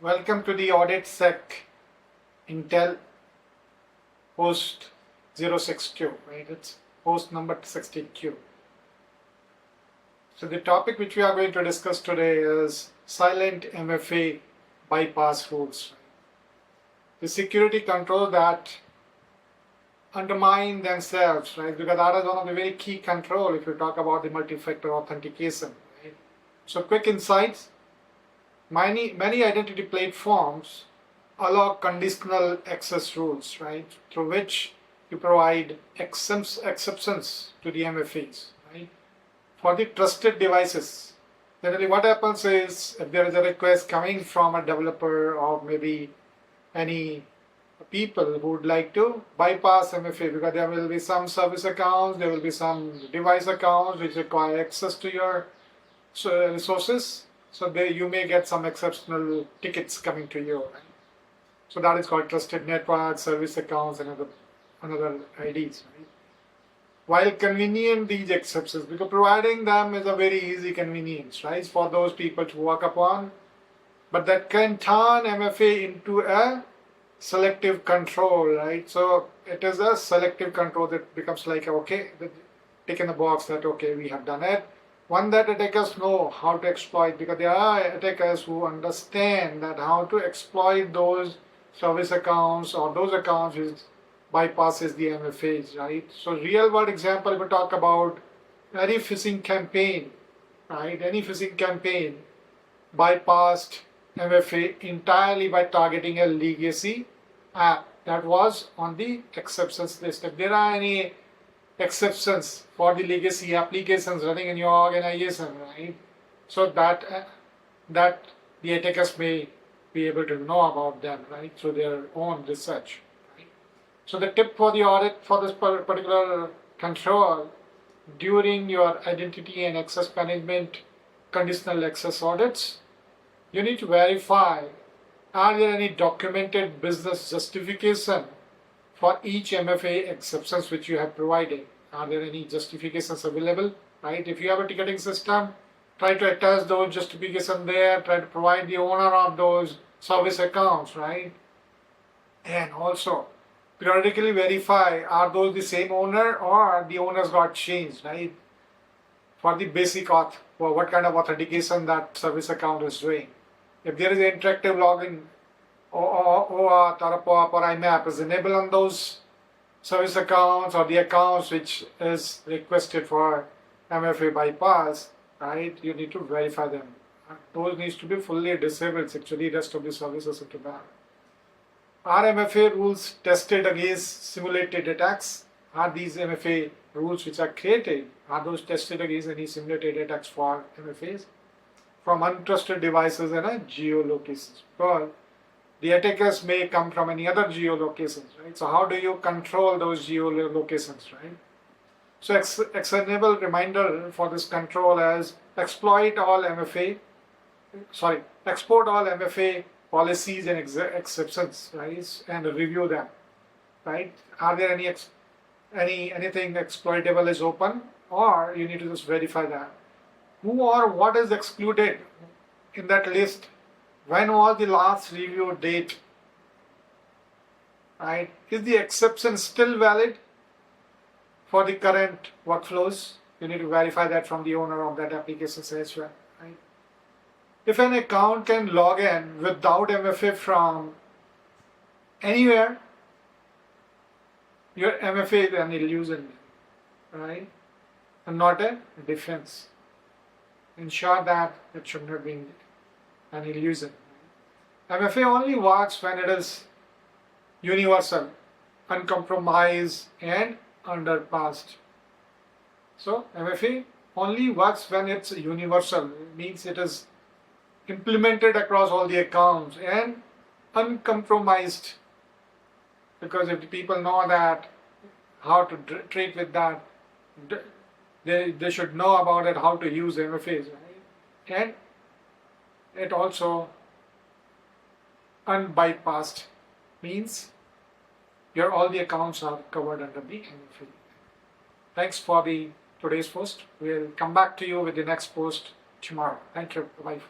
Welcome to the AuditSec Intel Post 06Q, right? It's post number 60Q. So the topic which we are going to discuss today is Silent MFA Bypass Rules. The security control that undermine themselves, right? Because that is one of the very key control if you talk about the multi-factor authentication, right? So quick insights. Many identity platforms allow conditional access rules, right, through which you provide exceptions to the MFAs, right? For the trusted devices, generally what happens is if there is a request coming from a developer or maybe any people who would like to bypass MFA because there will be some service accounts, there will be some device accounts which require access to your resources. So you may get some exceptional tickets coming to you. Right? So that is called trusted network, service accounts, and another IDs. Right? While convenient, these exceptions, because providing them is a very easy convenience, right, for those people to work upon. But that can turn MFA into a selective control, right? So it is a selective control that becomes like, okay, tick in the box that, okay, we have done it. One that attackers know how to exploit, because there are attackers who understand that how to exploit those service accounts or those accounts which bypasses the MFAs, right? So real world example, we talk about any phishing campaign, right? Any phishing campaign bypassed MFA entirely by targeting a legacy app that was on the exceptions list. If there are any exceptions for the legacy applications running in your organization, right? So that the attackers may be able to know about them, right, through their own research. Right? So the tip for the audit for this particular control during your identity and access management conditional access audits, you need to verify: are there any documented business justification for each MFA exceptions which you have provided? Are there any justifications available, right? If you have a ticketing system, try to attach those justifications there, try to provide the owner of those service accounts, right? And also, periodically verify, are those the same owner or the owners got changed, right? For the basic auth, for what kind of authentication that service account is doing. If there is an interactive login, OAuth or POP or IMAP is enabled on those service accounts or the accounts which is requested for MFA bypass, right? You need to verify them. Those needs to be fully disabled. Actually, rest of the services into that. Are MFA rules tested against simulated attacks? Are these MFA rules which are created, are those tested against any simulated attacks for MFAs from untrusted devices and geolocations? Because the attackers may come from any other geolocations, right? So how do you control those geolocations, right? So example reminder for this control is export all MFA policies and exceptions, right? And review them, right? Are there anything exploitable is open, or you need to just verify that. Who or what is excluded in that list? When was the last review date? Right? Is the exception still valid for the current workflows? You need to verify that from the owner of that application as well. Right? If an account can log in without MFA from anywhere, your MFA is an illusion, right? And not a defense. Ensure that it should not be an illusion. MFA only works when it is universal, uncompromised, and underpassed. So MFA only works when it's universal. It means it is implemented across all the accounts and uncompromised. Because if the people know that how to treat with that, they should know about it, how to use MFAs, right? And it also unbypassed means all the accounts are covered under the MFA. Thanks for today's post. We'll come back to you with the next post tomorrow. Thank you. Bye.